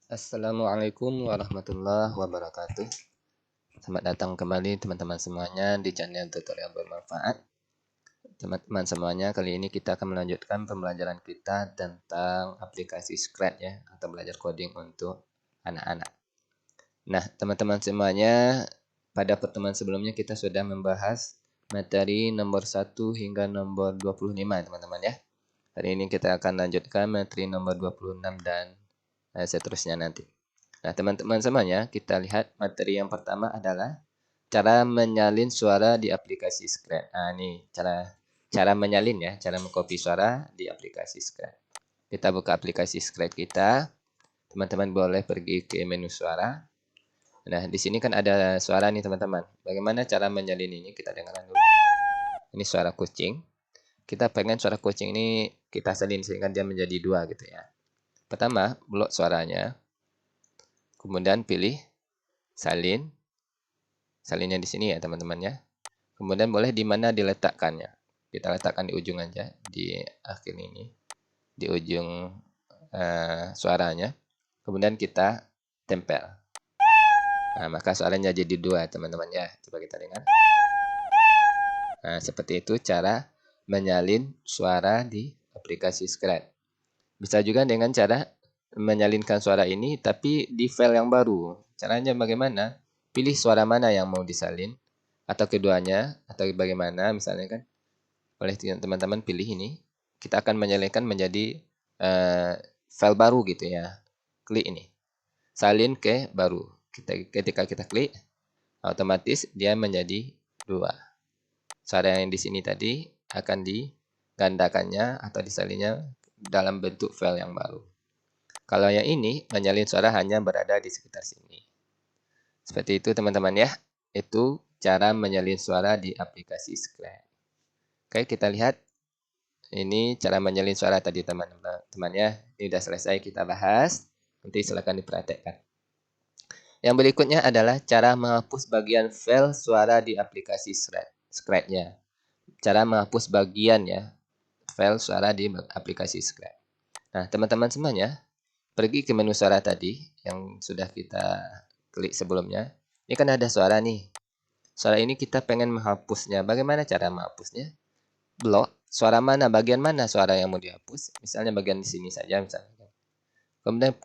Assalamualaikum warahmatullahi wabarakatuh. Selamat datang kembali teman-teman semuanya di channel tutorial bermanfaat. Teman-teman semuanya, kali ini kita akan melanjutkan pembelajaran kita tentang aplikasi Scratch ya, atau belajar coding untuk anak-anak. Nah, teman-teman semuanya, pada pertemuan sebelumnya kita sudah membahas materi nomor 1 hingga nomor 25 teman-teman ya. Hari ini kita akan lanjutkan materi nomor 26 dan seterusnya nanti. Nah, teman-teman semuanya, kita lihat materi yang pertama adalah cara menyalin suara di aplikasi Scratch. Nah, ini cara menyalin ya, cara mengcopy suara di aplikasi Scratch. Kita buka aplikasi Scratch kita. Teman-teman boleh pergi ke menu suara. Nah, di sini kan ada suara nih, teman-teman. Bagaimana cara menyalin ini? Kita dengarkan dulu. Ini suara kucing. Kita pengen suara kucing ini kita salin sehingga dia menjadi dua gitu ya. Pertama, blok suaranya. Kemudian pilih salin. Salinnya di sini ya teman-teman ya. Kemudian boleh di mana diletakkannya. Kita letakkan di ujung aja, di akhir ini, di ujung suaranya. Kemudian kita tempel. Nah, maka suaranya jadi dua teman-teman ya. Coba kita dengar. Nah, seperti itu cara menyalin suara di aplikasi Scratch. Bisa juga dengan cara menyalinkan suara ini tapi di file yang baru. Caranya bagaimana? Pilih suara mana yang mau disalin, atau keduanya, atau bagaimana misalnya kan. Boleh teman-teman pilih ini. Kita akan menyalinkan menjadi file baru gitu ya. Klik ini. Salin ke baru. Ketika kita klik, otomatis dia menjadi dua. Suara yang di sini tadi akan digandakannya atau disalinnya dalam bentuk file yang baru. Kalau yang ini, menyalin suara hanya berada di sekitar sini. Seperti itu teman-teman ya. Itu cara menyalin suara di aplikasi Scratch. Oke, kita lihat. Ini cara menyalin suara tadi teman-teman ya. Ini sudah selesai kita bahas. Nanti silakan dipraktekkan. Yang berikutnya adalah cara menghapus bagian file suara di aplikasi Scratch-nya. Cara menghapus bagian ya file suara di aplikasi Scratch. Nah, teman-teman semuanya, pergi ke menu suara tadi yang sudah kita klik sebelumnya. Ini kan ada suara nih. Suara ini kita pengen menghapusnya. Bagaimana cara menghapusnya? Blok. Suara mana? Bagian mana suara yang mau dihapus? Misalnya bagian di sini saja misalnya. Kemudian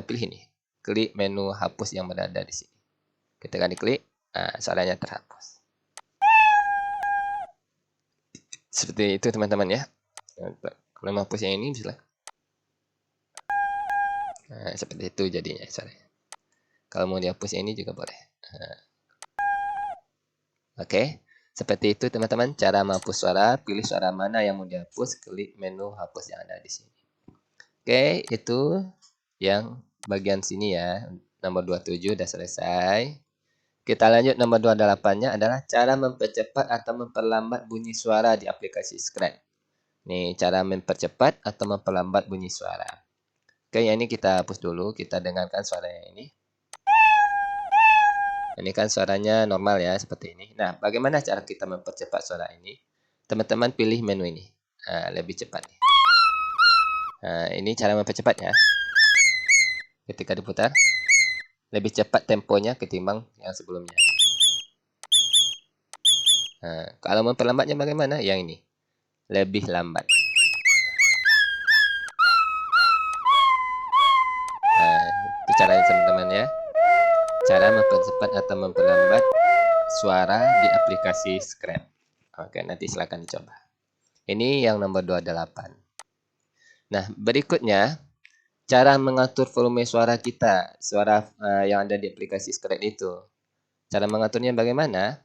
pilih ini. Klik menu hapus yang berada di sini. Ketika diklik, suaranya terhapus. Seperti itu teman-teman ya. Kalau menghapus yang ini bisa. Nah, seperti itu jadinya suaranya. Kalau mau dihapus ini juga boleh. Oke, seperti itu teman-teman cara menghapus suara. Pilih suara mana yang mau dihapus, klik menu hapus yang ada di sini. Oke, itu yang bagian sini ya. Nomor 27 udah selesai. Kita lanjut nomor 28-nya adalah cara mempercepat atau memperlambat bunyi suara di aplikasi Scratch. Nih, cara mempercepat atau memperlambat bunyi suara. Oke, yang ini kita hapus dulu. Kita dengarkan suara yang ini. Ini kan suaranya normal ya, seperti ini. Nah, bagaimana cara kita mempercepat suara ini? Teman-teman pilih menu ini. Lebih cepat nih. Nah, ini cara mempercepatnya. Ketika diputar, lebih cepat temponya ketimbang yang sebelumnya. Nah, kalau memperlambatnya bagaimana? Yang ini. Lebih lambat. Nah, itu caranya teman-teman ya. Cara mempercepat atau memperlambat suara di aplikasi Scratch. Oke, nanti silakan dicoba. Ini yang nomor 28. Nah, berikutnya cara mengatur volume suara kita, suara yang ada di aplikasi Scratch itu. Cara mengaturnya bagaimana?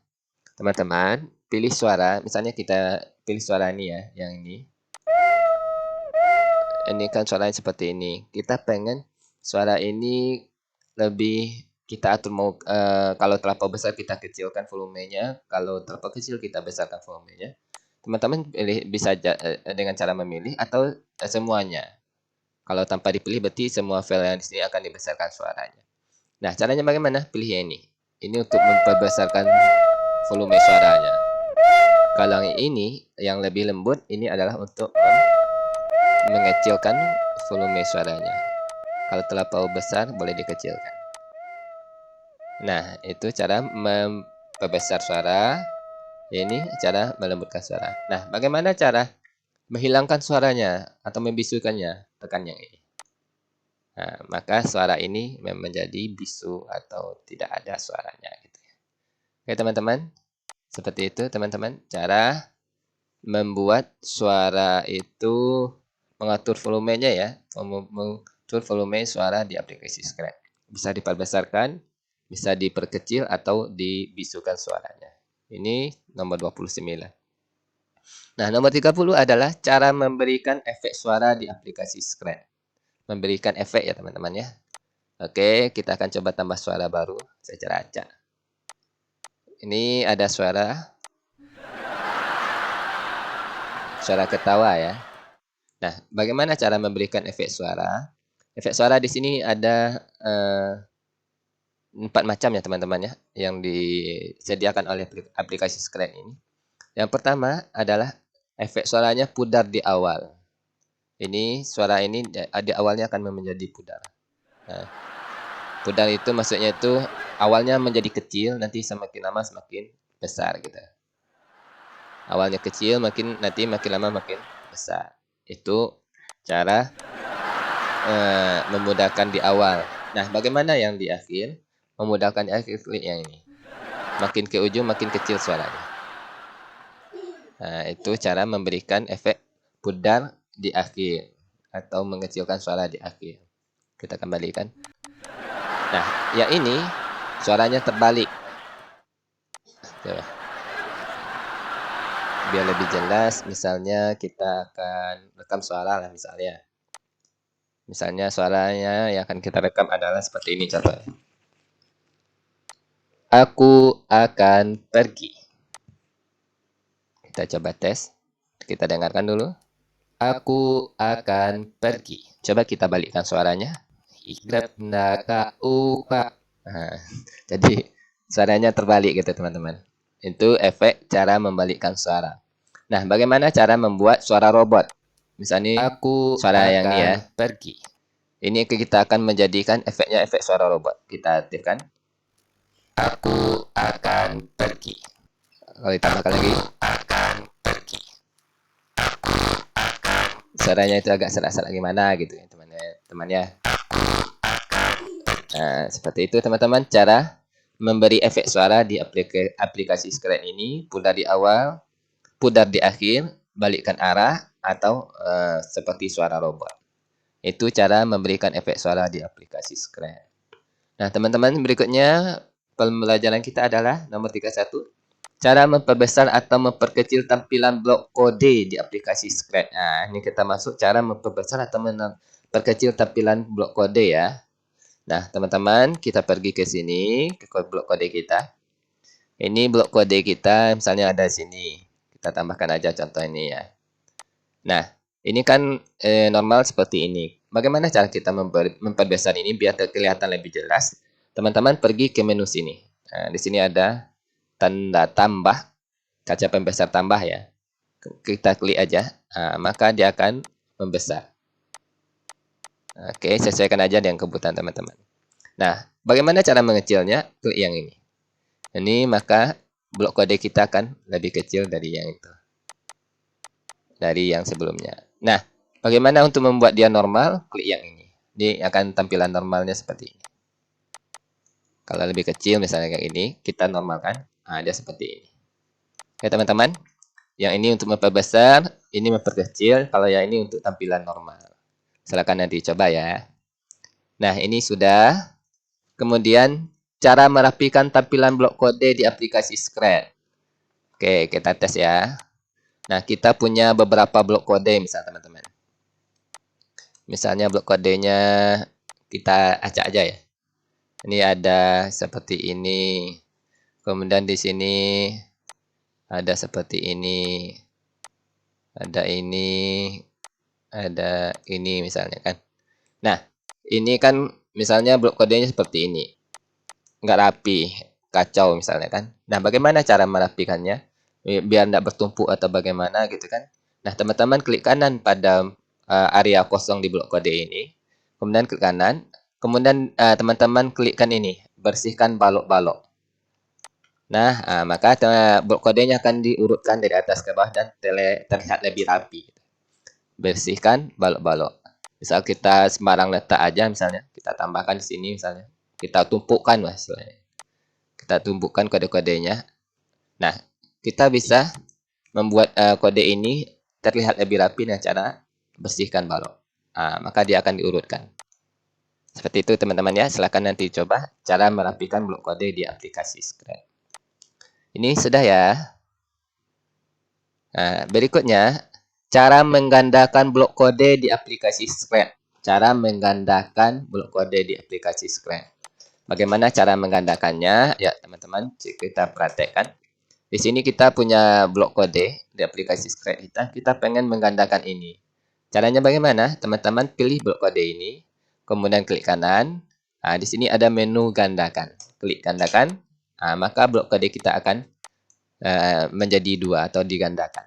Teman-teman, pilih suara, misalnya kita pilih suara ini ya, yang ini. Ini kan suaranya seperti ini. Kita pengen suara ini lebih kita atur mau kalau terlampau besar kita kecilkan volumenya, kalau terlampau kecil kita besarkan volumenya. Teman-teman bisa dengan cara memilih atau semuanya. Kalau tanpa dipilih berarti semua file yang di sini akan dibesarkan suaranya. Nah, caranya bagaimana? Pilih yang ini. Ini untuk memperbesarkan volume suaranya. Kalau yang ini yang lebih lembut, ini adalah untuk mengecilkan volume suaranya. Kalau terlampau besar boleh dikecilkan. Nah, itu cara memperbesar suara. Ini cara melembutkan suara. Nah, bagaimana cara menghilangkan suaranya atau membisukannya? Tekan yang ini. Nah, maka suara ini menjadi bisu atau tidak ada suaranya gitu ya. Oke, teman-teman. Seperti itu, teman-teman. Cara membuat suara itu mengatur volumenya ya. Mengatur volume suara di aplikasi Scratch. Bisa diperbesarkan, bisa diperkecil atau dibisukan suaranya. Ini nomor 29. Nah, nomor 30 adalah cara memberikan efek suara di aplikasi Scratch. Memberikan efek ya teman-teman ya. Oke, kita akan coba tambah suara baru secara acak. Ini ada suara ketawa ya. Nah, bagaimana cara memberikan efek suara? Efek suara di sini ada 4 macam ya teman-teman ya, yang disediakan oleh aplikasi Scratch ini. Yang pertama adalah efek suaranya pudar di awal. Ini suara ini di awalnya akan menjadi pudar. Nah, pudar itu maksudnya itu awalnya menjadi kecil, nanti semakin lama semakin besar gitu. Awalnya kecil, nanti makin lama makin besar. Itu cara memudahkan di awal. Nah, bagaimana yang di akhir? Memudahkan di akhir, klik yang ini. Makin ke ujung makin kecil suaranya. Nah, itu cara memberikan efek pudar di akhir atau mengecilkan suara di akhir. Kita kembalikan. Nah, yang ini suaranya terbalik. Coba. Biar lebih jelas, misalnya kita akan rekam suara lah misalnya. Misalnya suaranya yang akan kita rekam adalah seperti ini contohnya. Aku akan pergi. Kita coba tes. Kita dengarkan dulu. Aku akan pergi. Coba kita balikkan suaranya. Nah, jadi suaranya terbalik gitu teman-teman. Itu efek cara membalikkan suara. Nah, bagaimana cara membuat suara robot? Misalnya aku suara yang ini ya, pergi. Ini kita akan menjadikan efeknya efek suara robot. Kita aktifkan. Aku akan pergi. Kalau ditambahkan lagi, akan pergi. Aku akan. Suaranya itu agak serak-serak gimana gitu ya teman-temannya. Nah, seperti itu teman-teman cara memberi efek suara di aplikasi Scratch ini. Pudar di awal, pudar di akhir, balikkan arah, atau seperti suara robot. Itu cara memberikan efek suara di aplikasi Scratch. Nah, teman-teman, berikutnya pembelajaran kita adalah nomor 31. Cara memperbesar atau memperkecil tampilan blok kode di aplikasi Scratch. Nah, ini kita masuk cara memperbesar atau memperkecil tampilan blok kode ya. Nah, teman-teman, kita pergi ke sini, ke blok kode kita. Ini blok kode kita, misalnya ada di sini. Kita tambahkan aja contoh ini ya. Nah, ini kan normal seperti ini. Bagaimana cara kita memperbesar ini biar kelihatan lebih jelas? Teman-teman pergi ke menu sini. Nah, di sini ada tanda tambah, kaca pembesar tambah ya. Kita klik aja, maka dia akan membesar. Oke, sesuaikan aja dengan kebutuhan teman-teman. Nah, bagaimana cara mengecilnya? Klik yang ini. Ini maka blok kode kita akan lebih kecil dari yang itu. Dari yang sebelumnya. Nah, bagaimana untuk membuat dia normal? Klik yang ini. Ini akan tampilan normalnya seperti ini. Kalau lebih kecil misalnya kayak ini, kita normalkan. Nah, dia seperti ini. Oke teman-teman, yang ini untuk memperbesar, ini memperkecil. Kalau yang ini untuk tampilan normal. Silakan nanti coba ya. Nah, ini sudah. Kemudian, cara merapikan tampilan blok kode di aplikasi Scratch. Oke, kita tes ya. Nah, kita punya beberapa blok kode misalnya teman-teman. Misalnya blok kodenya kita acak aja ya. Ini ada seperti ini. Kemudian di sini ada seperti ini. Ada ini. Ada ini misalnya kan. Nah, ini kan misalnya blok kodenya seperti ini. Nggak rapi, kacau misalnya kan. Nah, bagaimana cara merapikannya? Biar nggak bertumpuk atau bagaimana gitu kan. Nah, teman-teman klik kanan pada area kosong di blok kode ini. kemudian klik kanan, kemudian teman-teman klikkan ini, bersihkan balok-balok. Nah, maka blok kodenya akan diurutkan dari atas ke bawah dan terlihat lebih rapi. Bersihkan balok-balok. Misal kita sembarang letak aja, misalnya kita tambahkan di sini, misalnya kita tumpukkan, misalnya kita tumpukkan kode-kodenya. Nah, kita bisa membuat kode ini terlihat lebih rapi dengan cara bersihkan balok. Maka dia akan diurutkan. Seperti itu teman-teman ya. Silahkan nanti coba cara merapikan blok kode di aplikasi Scratch. Ini sudah ya. Nah, berikutnya cara menggandakan blok kode di aplikasi Scratch. Cara menggandakan blok kode di aplikasi Scratch. Bagaimana cara menggandakannya? Ya, teman-teman, kita praktekkan. Di sini kita punya blok kode di aplikasi Scratch kita. Kita pengen menggandakan ini. Caranya bagaimana? Teman-teman pilih blok kode ini, kemudian klik kanan. Di sini ada menu gandakan. Klik gandakan, maka blok kode kita akan menjadi dua atau digandakan.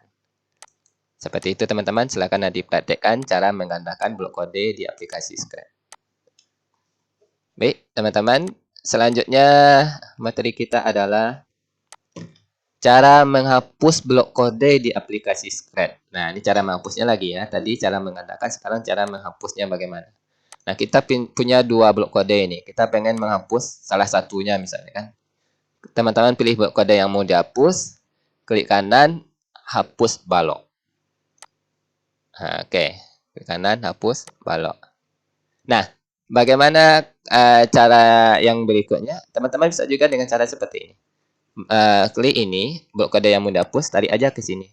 Seperti itu teman-teman, silakan nanti praktekkan cara menggandakan blok kode di aplikasi Scratch. Baik, teman-teman, selanjutnya materi kita adalah cara menghapus blok kode di aplikasi Scratch. Nah, ini cara menghapusnya lagi ya. Tadi cara menggandakan, sekarang cara menghapusnya bagaimana. Nah, kita punya dua blok kode ini. Kita pengen menghapus salah satunya misalnya kan. Teman-teman pilih blok kode yang mau dihapus, klik kanan, hapus balok. Oke, klik kanan, hapus balok. Nah, bagaimana cara yang berikutnya? Teman-teman bisa juga dengan cara seperti ini. Klik ini, blok kode yang mau dihapus, tarik aja ke sini.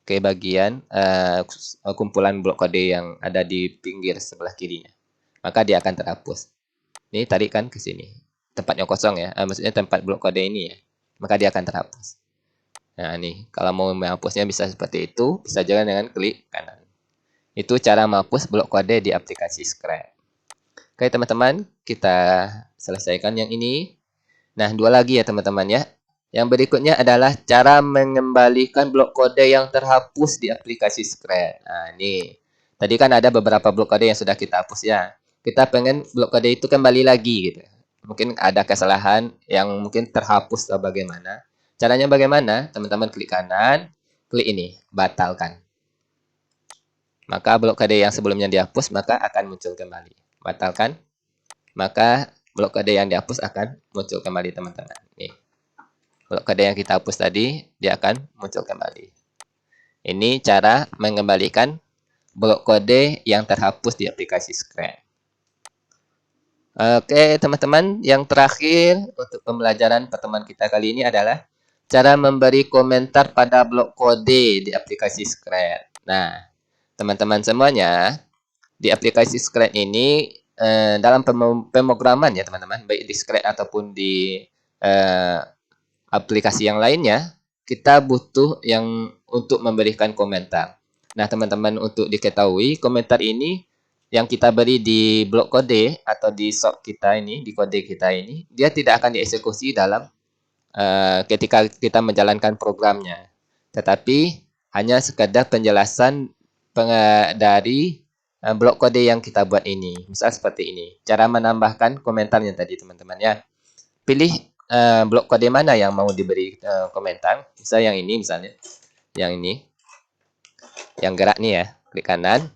Ke bagian kumpulan blok kode yang ada di pinggir sebelah kirinya. Maka dia akan terhapus. Ini tarikkan ke sini. Tempatnya kosong ya, maksudnya tempat blok kode ini ya. Maka dia akan terhapus. Nah, ini kalau mau menghapusnya bisa seperti itu, bisa juga dengan klik kanan. Itu cara menghapus blok kode di aplikasi Scratch. Oke, teman-teman, kita selesaikan yang ini. Nah, dua lagi ya, teman-teman ya. Yang berikutnya adalah cara mengembalikan blok kode yang terhapus di aplikasi Scratch. Nah, ini. Tadi kan ada beberapa blok kode yang sudah kita hapus ya. Kita pengen blok kode itu kembali lagi gitu. Mungkin ada kesalahan yang mungkin terhapus atau bagaimana. Caranya bagaimana? Teman-teman klik kanan, klik ini, batalkan. Maka blok kode yang sebelumnya dihapus maka akan muncul kembali. Batalkan, maka blok kode yang dihapus akan muncul kembali teman-teman. Nih, blok kode yang kita hapus tadi dia akan muncul kembali. Ini cara mengembalikan blok kode yang terhapus di aplikasi Scratch. Oke teman-teman, yang terakhir untuk pembelajaran pertemuan kita kali ini adalah cara memberi komentar pada blok kode di aplikasi Scratch. Nah, teman-teman semuanya, di aplikasi Scratch ini dalam pemrograman ya teman-teman, baik di Scratch ataupun di aplikasi yang lainnya, kita butuh yang untuk memberikan komentar. Nah, teman-teman untuk diketahui, komentar ini yang kita beri di blok kode atau di shop kita ini, di kode kita ini, dia tidak akan dieksekusi dalam ketika kita menjalankan programnya. Tetapi hanya sekadar penjelasan dari blok kode yang kita buat ini. Misal seperti ini. Cara menambahkan komentarnya tadi teman-teman ya. Pilih blok kode mana yang mau diberi komentar. Misal yang ini misalnya. Yang ini. Yang gerak nih ya. Klik kanan.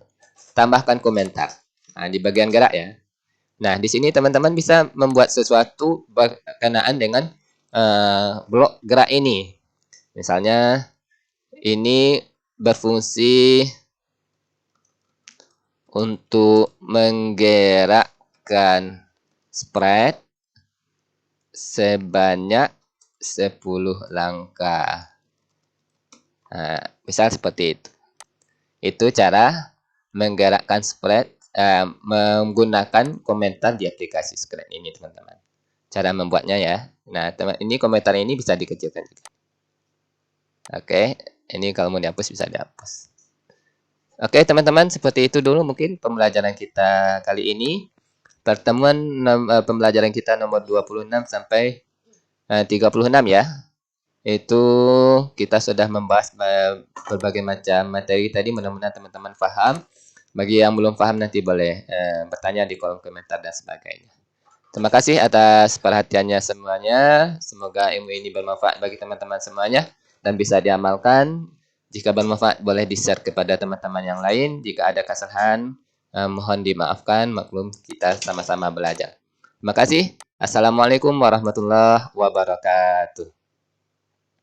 Tambahkan komentar. Nah, di bagian gerak ya. Nah, di sini teman-teman bisa membuat sesuatu berkenaan dengan blok gerak ini. Misalnya ini berfungsi untuk menggerakkan sprite sebanyak 10 langkah. Nah, misal seperti itu. Itu cara menggerakkan sprite menggunakan komentar di aplikasi Scratch ini, teman-teman. Cara membuatnya ya. Nah, ini komentar ini bisa dikecilkan juga. Oke, ini kalau mau dihapus bisa dihapus. Oke, teman-teman, seperti itu dulu mungkin pembelajaran kita kali ini. Pertemuan pembelajaran kita nomor 26 sampai 36 ya. Itu kita sudah membahas berbagai macam materi tadi, mudah-mudahan teman-teman paham. Bagi yang belum paham nanti boleh bertanya di kolom komentar dan sebagainya. Terima kasih atas perhatiannya semuanya. Semoga ilmu ini bermanfaat bagi teman-teman semuanya dan bisa diamalkan. Jika bermanfaat boleh di-share kepada teman-teman yang lain. Jika ada kesalahan mohon dimaafkan, maklum kita sama-sama belajar. Terima kasih. Assalamualaikum warahmatullahi wabarakatuh.